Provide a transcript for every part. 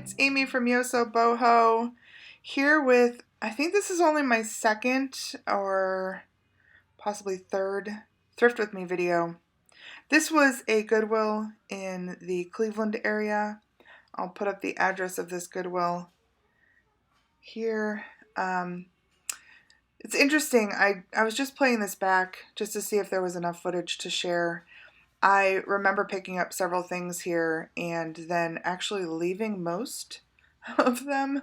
it's Amy from YoSoBoHo here with, I think this is only my second or possibly third Thrift With Me video. This was a Goodwill in the Cleveland area. I'll put up the address of this Goodwill here. It's interesting, I was just playing this back just to see if there was enough footage to share. I remember picking up several things here and then actually leaving most of them.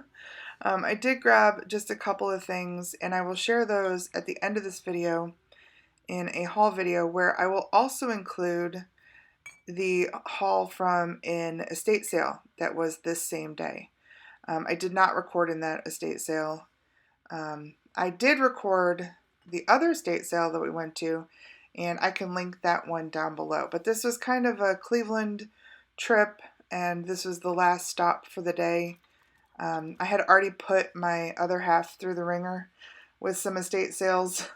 I did grab just a couple of things, and I will share those at the end of this video in a haul video where I will also include the haul from an estate sale that was this same day. I did not record in that estate sale. I did record the other estate sale that we went to, and I can link that one down below. But this was kind of a Cleveland trip, and this was the last stop for the day. I had already put my other half through the ringer with some estate sales.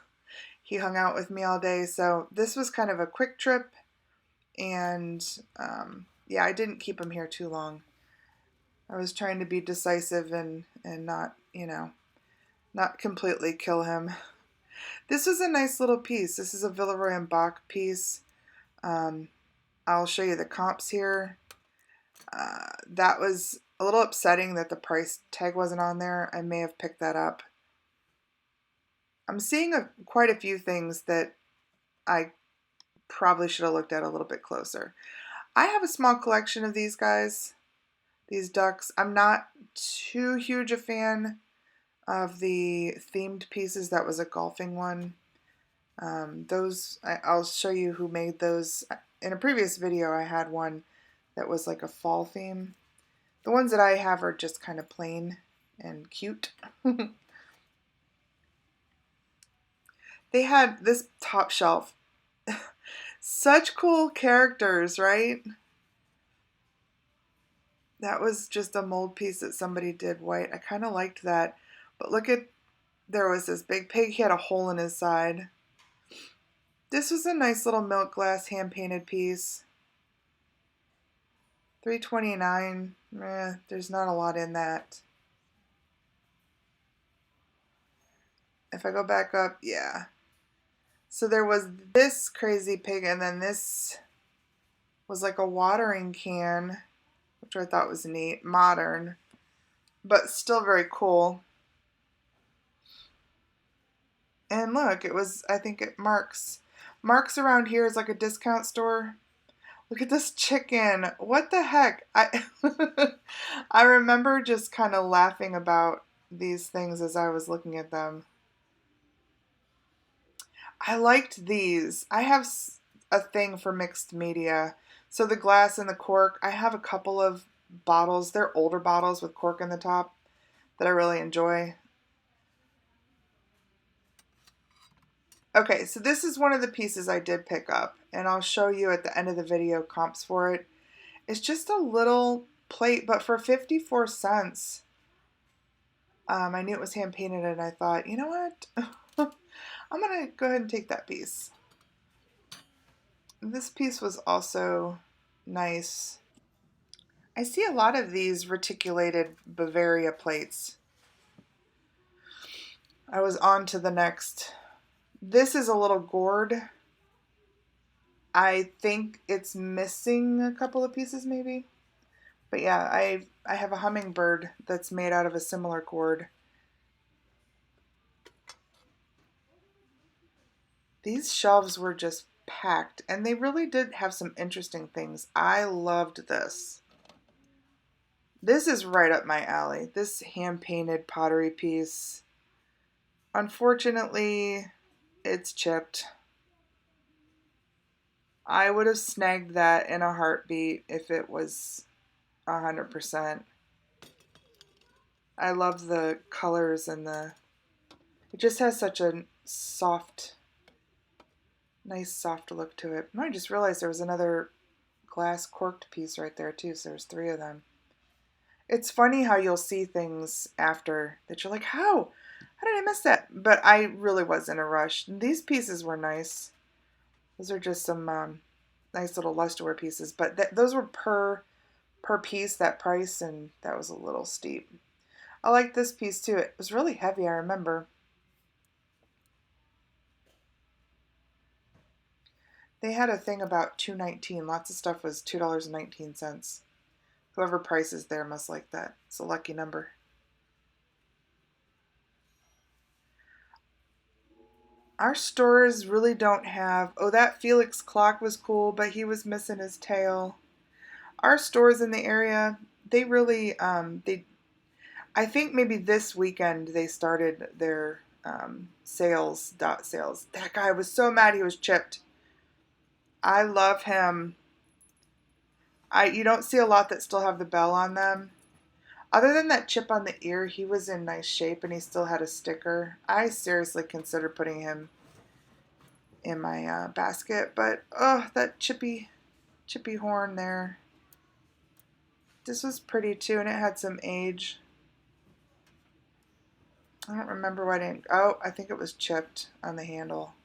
He hung out with me all day, so this was kind of a quick trip, and yeah, I didn't keep him here too long. I was trying to be decisive and not, not completely kill him. This was a nice little piece. This is a Villeroy and Bach piece. I'll show you the comps here. That was a little upsetting that the price tag wasn't on there. I may have picked that up. I'm seeing quite a few things that I probably should have looked at a little bit closer. I have a small collection of these guys, these ducks. I'm not too huge a fan of the themed pieces. That was a golfing one. I'll show you who made those. In a previous video I had one that was like a fall theme. The ones that I have are just kind of plain and cute. They had this top shelf. Such cool characters, right? That was just a mold piece that somebody did white. I kind of liked that. But look at, there was this big pig. He had a hole in his side. This was a nice little milk glass hand-painted piece. $3.29. There's not a lot in that. If I go back up, yeah. So there was this crazy pig, and then this was like a watering can, which I thought was neat. Modern, but still very cool. And look, it was, I think at Mark's. Mark's around here is like a discount store. Look at this chicken. What the heck? I remember just kind of laughing about these things as I was looking at them. I liked these. I have a thing for mixed media. So the glass and the cork, I have a couple of bottles. They're older bottles with cork in the top that I really enjoy. Okay, so this is one of the pieces I did pick up, and I'll show you at the end of the video comps for it. It's just a little plate, but for 54 cents. I knew it was hand painted, and I thought, you know what? I'm going to go ahead and take that piece. This piece was also nice. I see a lot of these reticulated Bavaria plates. I was on to the next. This is a little gourd. I think it's missing a couple of pieces maybe. But yeah, I have a hummingbird that's made out of a similar gourd. These shelves were just packed, and they really did have some interesting things. I loved this. This is right up my alley. This hand-painted pottery piece. Unfortunately, it's chipped. I would have snagged that in a heartbeat if it was 100%. I love the colors and it just has such a nice soft look to it. I just realized there was another glass corked piece right there too, so there's 3 of them. It's funny how you'll see things after that you're like, how did I miss that? But I really was in a rush. These pieces were nice. Those are just some nice little lusterware pieces, but those were per per piece, that price, and that was a little steep. I like this piece too. It was really heavy, I remember. They had a thing about $2.19. Lots of stuff was $2.19. Whoever prices there must like that. It's a lucky number. Our stores really don't have. Oh, that Felix clock was cool, but he was missing his tail. Our stores in the area, they really, they. I think maybe this weekend they started their sales. That guy was so mad he was chipped. I love him. You don't see a lot that still have the bell on them. Other than that chip on the ear, he was in nice shape and he still had a sticker. I seriously considered putting him in my basket, but oh, that chippy horn there. This was pretty too, and it had some age. I don't remember why I didn't. Oh, I think it was chipped on the handle.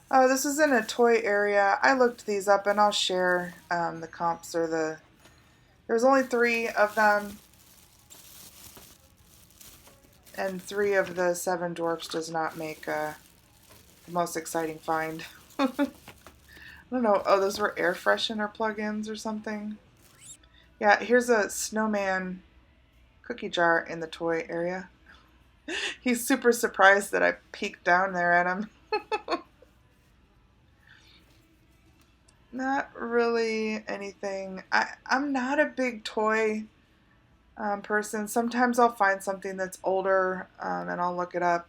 Oh, this is in a toy area. I looked these up, and I'll share the comps or the. There's only 3 of them, and 3 of the 7 dwarfs does not make the most exciting find. I don't know. Oh, those were air freshener plugins or something. Yeah, here's a Snowman Cookie Jar in the toy area. He's super surprised that I peeked down there at him. Not really anything. I'm not a big toy person. Sometimes I'll find something that's older and I'll look it up.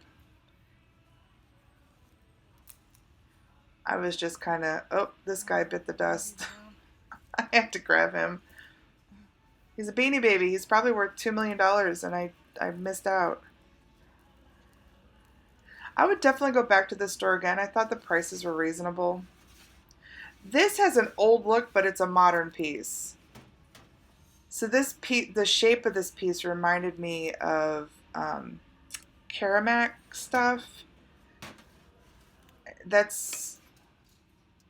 I was just kind of, oh, this guy bit the dust. I have to grab him. He's a Beanie Baby. He's probably worth $2 million and I missed out. I would definitely go back to this store again. I thought the prices were reasonable. This has an old look, but it's a modern piece. So this piece, the shape of this piece reminded me of Karamak stuff. That's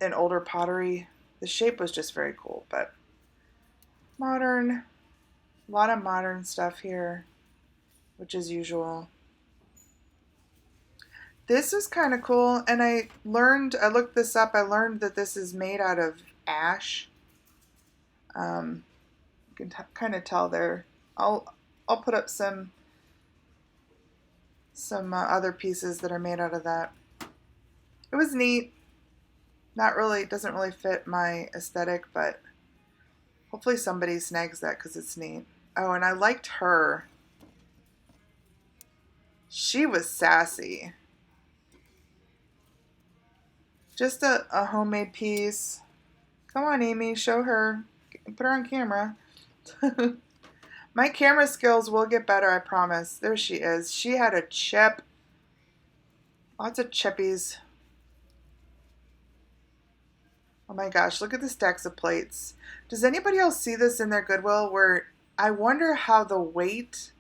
an older pottery. The shape was just very cool, but modern. A lot of modern stuff here, which is usual. This is kind of cool, and I looked this up, I learned that this is made out of ash. You can kind of tell there. I'll put up some other pieces that are made out of that. It was neat. Not really, doesn't really fit my aesthetic, but hopefully somebody snags that because it's neat. Oh, and I liked her. She was sassy. Just a homemade piece. Come on, Amy, show her. Put her on camera. My camera skills will get better, I promise. There she is. She had a chip. Lots of chippies. Oh my gosh, look at the stacks of plates. Does anybody else see this in their Goodwill where I wonder how the weight,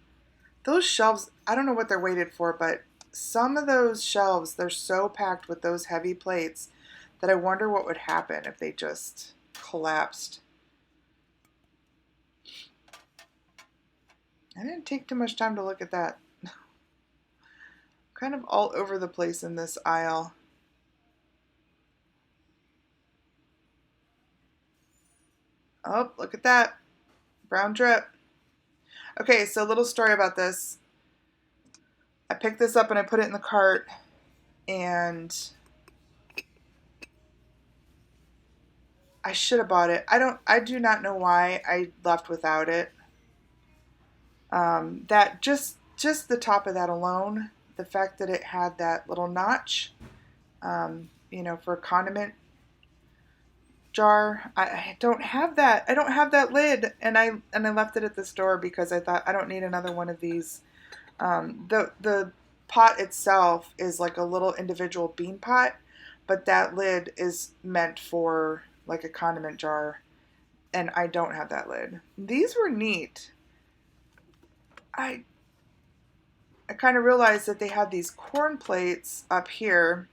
those shelves, I don't know what they're weighted for, but some of those shelves, they're so packed with those heavy plates that I wonder what would happen if they just collapsed. I didn't take too much time to look at that. Kind of all over the place in this aisle. Oh, look at that. Brown drip. Okay, so a little story about this. I picked this up and I put it in the cart, and I should have bought it. I do not know why I left without it. That just the top of that alone, the fact that it had that little notch, for a condiment jar. I don't have that. I don't have that lid, and I left it at the store because I thought I don't need another one of these. The pot itself is like a little individual bean pot, but that lid is meant for like a condiment jar, and I don't have that lid. These were neat. I kind of realized that they had these corn plates up here.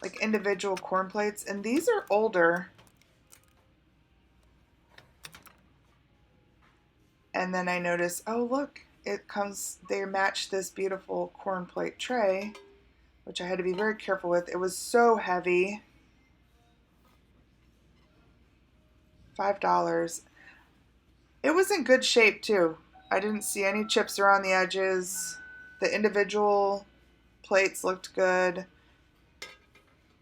like individual corn plates, and these are older. And then I noticed, oh look, it comes, they match this beautiful corn plate tray, which I had to be very careful with. It was so heavy. $5. It was in good shape too. I didn't see any chips around the edges. The individual plates looked good.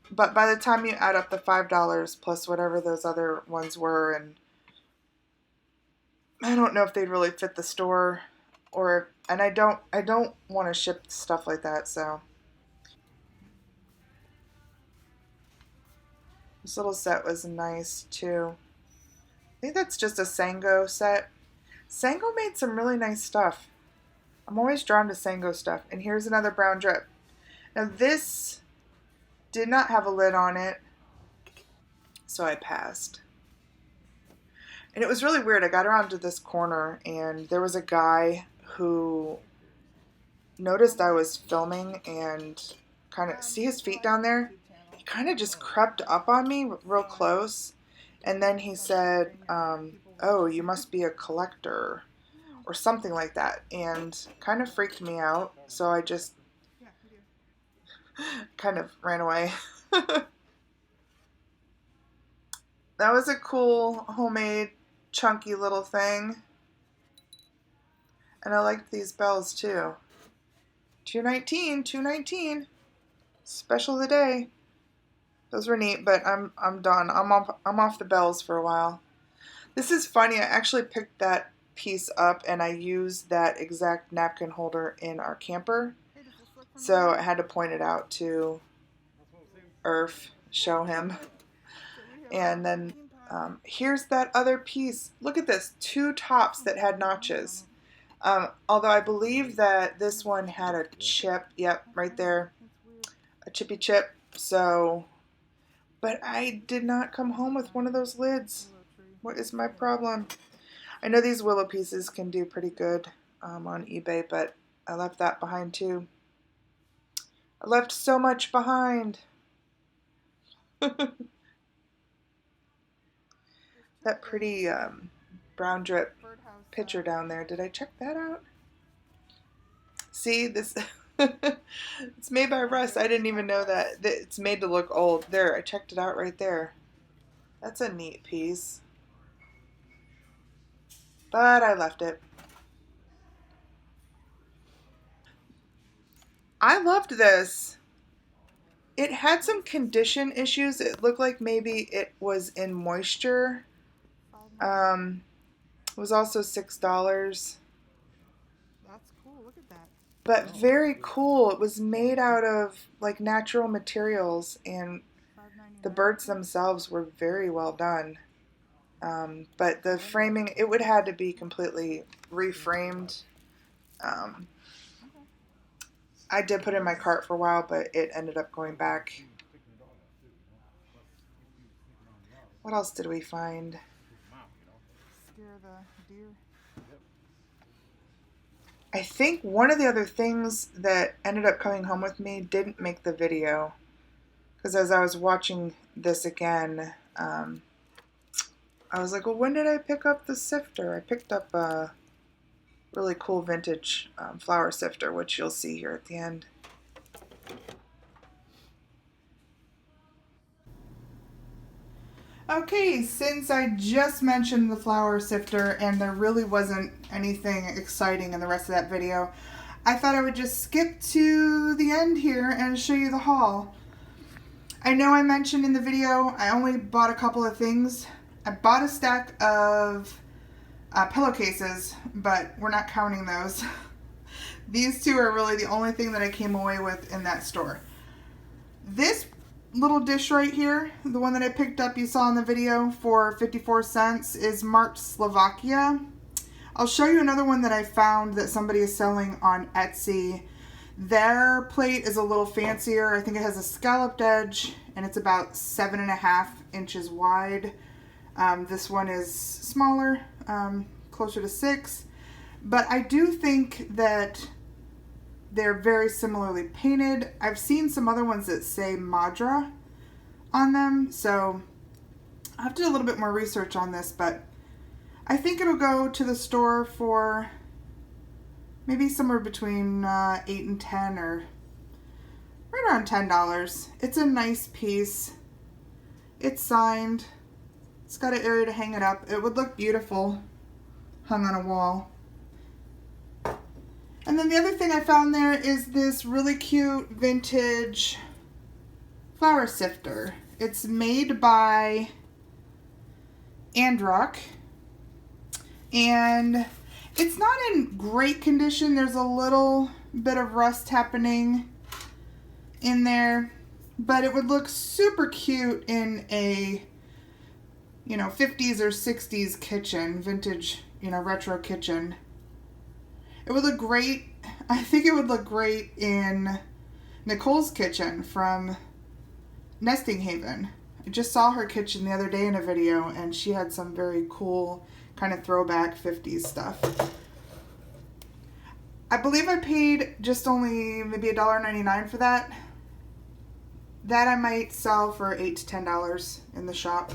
But by the time you add up the $5 plus whatever those other ones were, and I don't know if they'd really fit the store, or, and I don't want to ship stuff like that, so. This little set was nice too. I think that's just a Sango set. Sango made some really nice stuff. I'm always drawn to Sango stuff. And here's another brown drip. Now this did not have a lid on it, so I passed. And it was really weird. I got around to this corner and there was a guy who noticed I was filming and kind of, see his feet down there? He kind of just crept up on me real close. And then he said, oh, you must be a collector or something like that. And kind of freaked me out. So I just kind of ran away. That was a cool homemade chunky little thing. And I liked these bells too. $2.19. Special of the day. Those were neat, but I'm done. I'm off the bells for a while. This is funny. I actually picked that piece up and I used that exact napkin holder in our camper. So I had to point it out to Irf, show him. And then here's that other piece. Look at this, 2 tops that had notches. Although I believe that this one had a chip. Yep, right there. A chippy chip. So, but I did not come home with one of those lids. What is my problem? I know these willow pieces can do pretty good on eBay, but I left that behind too. I left so much behind. That pretty brown drip picture down there. Did I check that out? See, this it's made by Russ. I didn't even know that. It's made to look old. There, I checked it out right there. That's a neat piece. But I left it. I loved this. It had some condition issues. It looked like maybe it was in moisture. It was also $6. That's cool. Look at that. But very cool. It was made out of like natural materials, and the birds themselves were very well done. But the framing, it would have had to be completely reframed. I did put it in my cart for a while, but it ended up going back. What else did we find? Scare the deer. I think one of the other things that ended up coming home with me didn't make the video. Because as I was watching this again, I was like, well, when did I pick up the sifter? I picked up a really cool vintage flour sifter, which you'll see here at the end. Okay, since I just mentioned the flour sifter and there really wasn't anything exciting in the rest of that video, I thought I would just skip to the end here and show you the haul. I know I mentioned in the video I only bought a couple of things. I bought a stack of pillowcases, but we're not counting those. These two are really the only thing that I came away with in that store. This little dish right here, the one that I picked up you saw in the video for 54 cents, is marked Slovakia. I'll show you another one that I found that somebody is selling on Etsy. Their plate is a little fancier. I think it has a scalloped edge and it's about 7.5 inches wide. This one is smaller, closer to 6. But I do think that They're very similarly painted. I've seen some other ones that say Madra on them, so I'll have to do a little bit more research on this, but I think it'll go to the store for maybe somewhere between 8 and 10, or right around $10. It's a nice piece. It's signed. It's got an area to hang it up. It would look beautiful hung on a wall. And then the other thing I found there is this really cute vintage flower sifter. It's made by Androck, and it's not in great condition. There's a little bit of rust happening in there, but it would look super cute in a, 50s or 60s kitchen, vintage, retro kitchen. It would look great. I think it would look great in Nicole's kitchen from Nesting Haven. I just saw her kitchen the other day in a video, and she had some very cool kind of throwback 50s stuff. I believe I paid just only maybe $1.99 for that. That I might sell for $8 to $10 in the shop.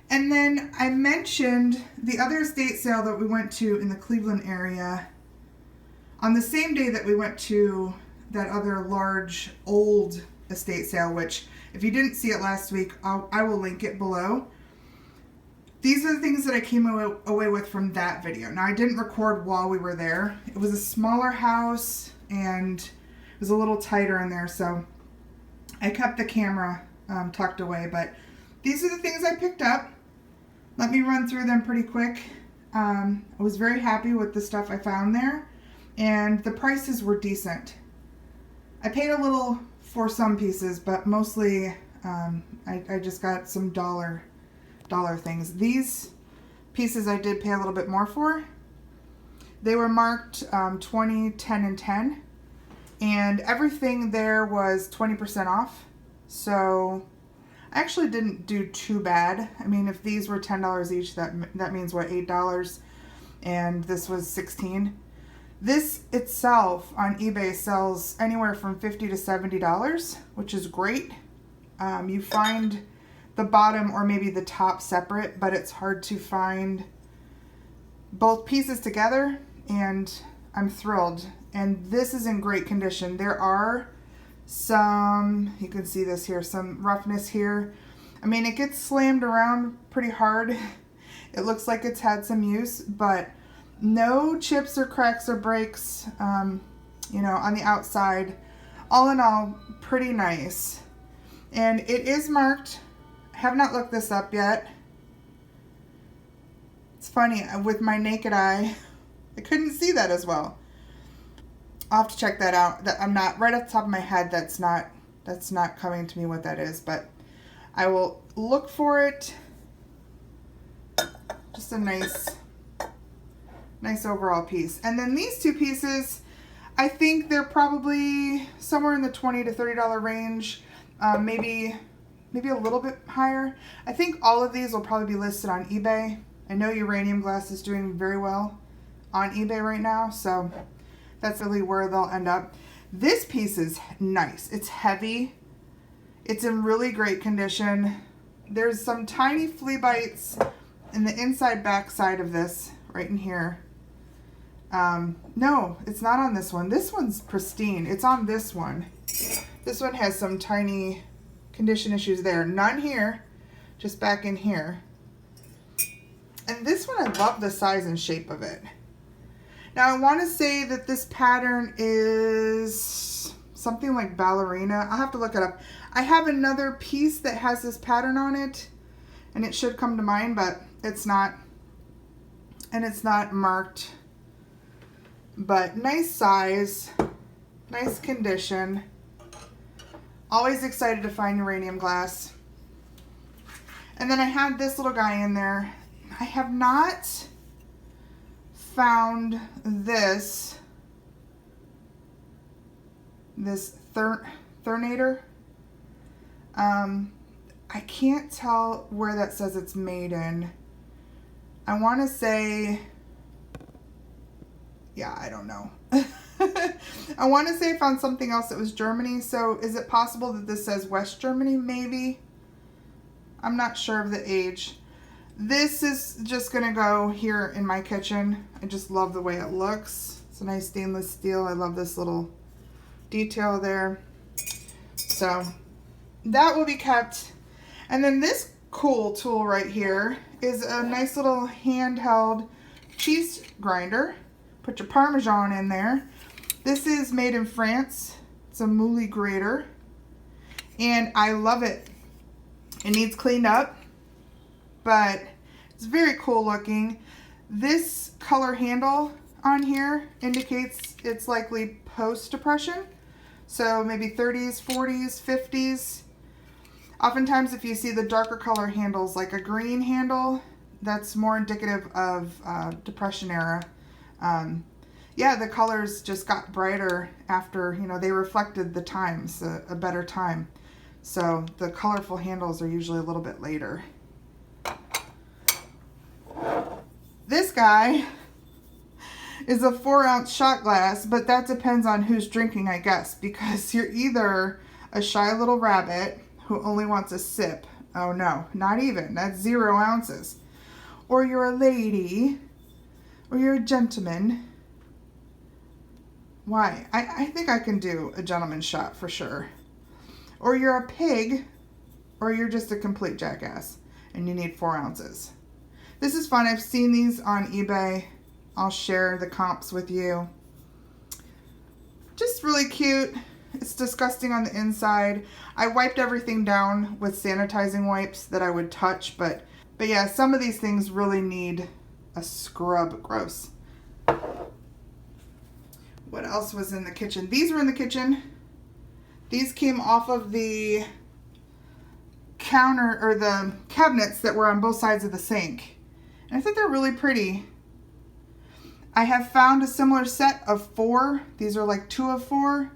And then I mentioned the other estate sale that we went to in the Cleveland area on the same day that we went to that other large old estate sale, which if you didn't see it last week, I will link it below. These are the things that I came away with from that video. Now, I didn't record while we were there. It was a smaller house and it was a little tighter in there, so I kept the camera tucked away. But these are the things I picked up. Let me run through them pretty quick. I was very happy with the stuff I found there, and the prices were decent. I paid a little for some pieces, but mostly I just got some dollar things. These pieces I did pay a little bit more for. They were marked 20, 10, and 10, and everything there was 20% off. So I actually didn't do too bad. I mean, if these were $10 each, that means what, $8, and this was $16. This itself on eBay sells anywhere from $50 to $70, which is great. You find the bottom or maybe the top separate, but it's hard to find both pieces together, and I'm thrilled. And this is in great condition. There are some, you can see this here, some roughness here. I mean, it gets slammed around pretty hard. It looks like it's had some use, but no chips or cracks or breaks, on the outside. All in all, pretty nice. And it is marked. I have not looked this up yet. It's funny, with my naked eye, I couldn't see that as well. I'll have to check that out. I'm not right off the top of my head. That's not coming to me what that is, but I will look for it. Just a nice overall piece. And then these two pieces, I think they're probably somewhere in the $20 to $30 range, maybe a little bit higher. I think all of these will probably be listed on eBay. I know uranium glass is doing very well on eBay right now, so that's really where they'll end up. This piece is nice. It's heavy. It's in really great condition. There's some tiny flea bites in the inside back side of this, right in here. No, it's not on this one. This one's pristine. It's on this one. This one has some tiny condition issues there. None here, just back in here. And this one, I love the size and shape of it. Now, I want to say that this pattern is something like ballerina. I'll have to look it up. I have another piece that has this pattern on it, and it should come to mind, but it's not. And it's not marked. But nice size, nice condition. Always excited to find uranium glass. And then I had this little guy in there. I have not found this Thernator. I can't tell where that says it's made in. I want to say, yeah, I don't know. I want to say I found something else that was Germany. So is it possible that this says West Germany? Maybe. I'm not sure of the age. This is just going to go here in my kitchen. I just love the way it looks. It's a nice stainless steel. I love this little detail there. So that will be kept. And then this cool tool right here is a nice little handheld cheese grinder. Put your Parmesan in there. This is made in France. It's a moule grater. And I love it. It needs cleaned up, but it's very cool looking. This color handle on here indicates it's likely post-depression. So maybe 30s, 40s, 50s. Oftentimes if you see the darker color handles, like a green handle, that's more indicative of Depression era. Yeah, the colors just got brighter after, you know, they reflected the times, a better time. So the colorful handles are usually a little bit later. This guy is a 4-ounce shot glass, but that depends on who's drinking, I guess, because you're either a shy little rabbit who only wants a sip. Oh no, not even. That's 0 ounces. Or you're a lady, or you're a gentleman. Why? I think I can do a gentleman's shot for sure. Or you're a pig, or you're just a complete jackass, and you need 4 ounces. This is fun. I've seen these on eBay. I'll share the comps with you. Just really cute. It's disgusting on the inside. I wiped everything down with sanitizing wipes that I would touch, but yeah, some of these things really need a scrub. Gross. What else was in the kitchen? These were in the kitchen. These came off of the counter, or the cabinets that were on both sides of the sink. And I think they're really pretty. I have found a similar set of 4. These are like 2 of 4.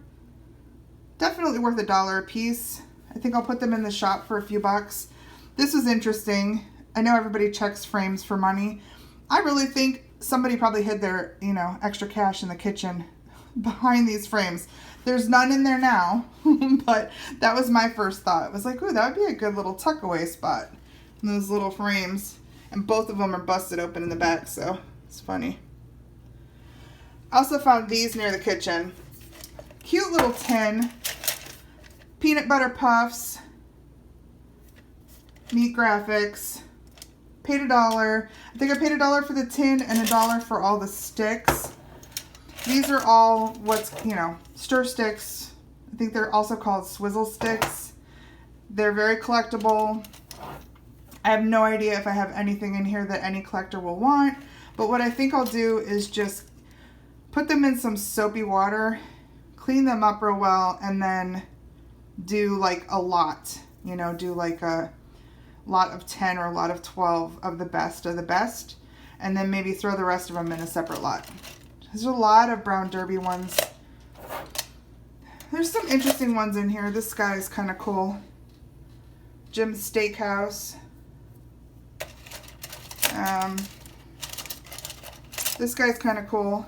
Definitely worth $1 a piece. I think I'll put them in the shop for a few bucks. This was interesting. I know everybody checks frames for money. I really think somebody probably hid their, you know, extra cash in the kitchen behind these frames. There's none in there now, but that was my first thought. It was like, ooh, that would be a good little tuck away spot in those little frames. And both of them are busted open in the back, so it's funny. I also found these near the kitchen. Cute little tin. Peanut butter puffs. Neat graphics. Paid $1. I think I paid $1 for the tin and $1 for all the sticks. These are all what's, you know, stir sticks. I think they're also called swizzle sticks. They're very collectible. I have no idea if I have anything in here that any collector will want, but what I think I'll do is just put them in some soapy water, clean them up real well, and then do like a lot, you know, do like a lot of 10 or a lot of 12 of the best, and then maybe throw the rest of them in a separate lot. There's a lot of brown derby ones. There's some interesting ones in here. This guy is kind of cool. Jim's Steakhouse. This guy's kind of cool.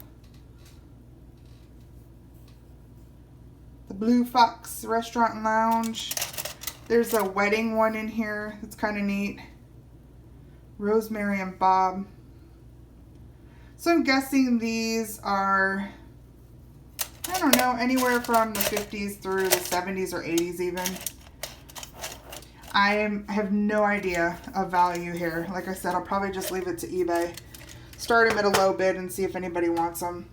The Blue Fox Restaurant and Lounge. There's a wedding one in here. It's kind of neat. Rosemary and Bob. So I'm guessing these are, I don't know, anywhere from the 50s through the 70s or 80s even. I have no idea of value here. Like I said, I'll probably just leave it to eBay. Start them at a low bid and see if anybody wants them.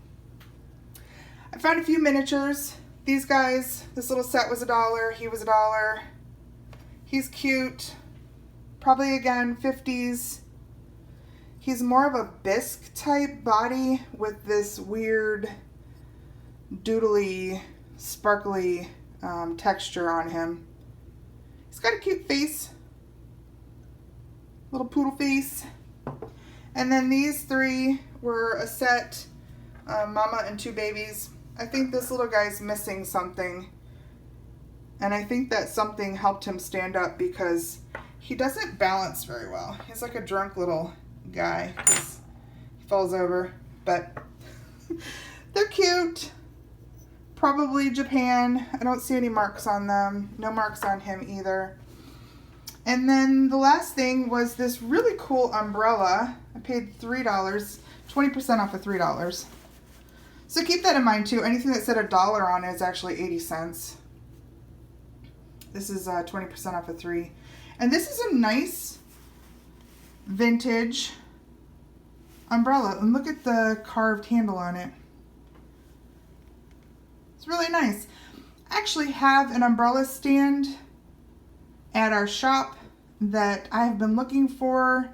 I found a few miniatures. These guys, this little set was $1. He was $1. He's cute. Probably again 50s. He's more of a bisque type body with this weird doodly, sparkly texture on him. He's got a cute face. Little poodle face. And then these 3 were a set, mama and 2 babies. I think this little guy's missing something. And I think that something helped him stand up because he doesn't balance very well. He's like a drunk little guy because he falls over. But they're cute. Probably Japan. I don't see any marks on them. No marks on him either. And then the last thing was this really cool umbrella. I paid $3, 20% off of $3. So keep that in mind too. Anything that said $1 on it is actually 80 cents. This is 20% off of $3. And this is a nice vintage umbrella. And look at the carved handle on it. It's really nice. I actually have an umbrella stand at our shop that I've been looking for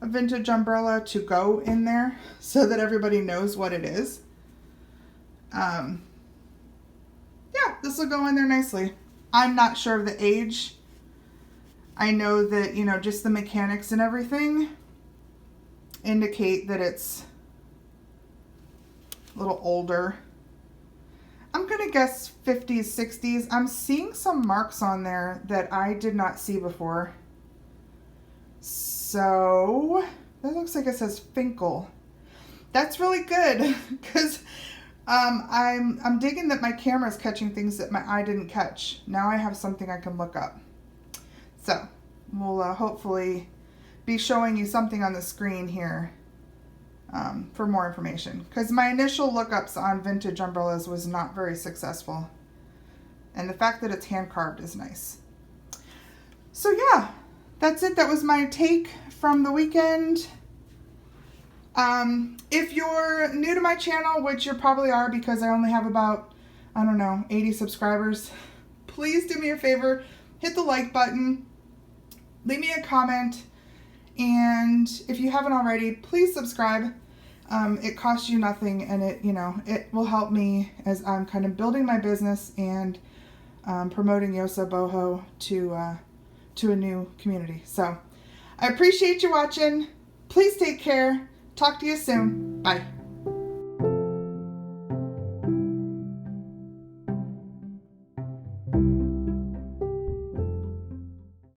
a vintage umbrella to go in there so that everybody knows what it is. Yeah, this will go in there nicely. I'm not sure of the age. I know that, you know, just the mechanics and everything indicate that it's a little older. I'm going to guess 50s, 60s. I'm seeing some marks on there that I did not see before. So that looks like it says Finkel. That's really good because I'm digging that my camera's catching things that my eye didn't catch. Now I have something I can look up. So we'll hopefully be showing you something on the screen here for more information. Because my initial lookups on vintage umbrellas was not very successful. And the fact that it's hand carved is nice. So yeah, that's it. That was my take from the weekend. If you're new to my channel, which you probably are because I only have about, I don't know, 80 subscribers, please do me a favor, hit the like button, leave me a comment, and if you haven't already, please subscribe. It costs you nothing, and it will help me as I'm kind of building my business and promoting YoSoBoHo to a new community. So I appreciate you watching. Please take care. Talk to you soon. Bye.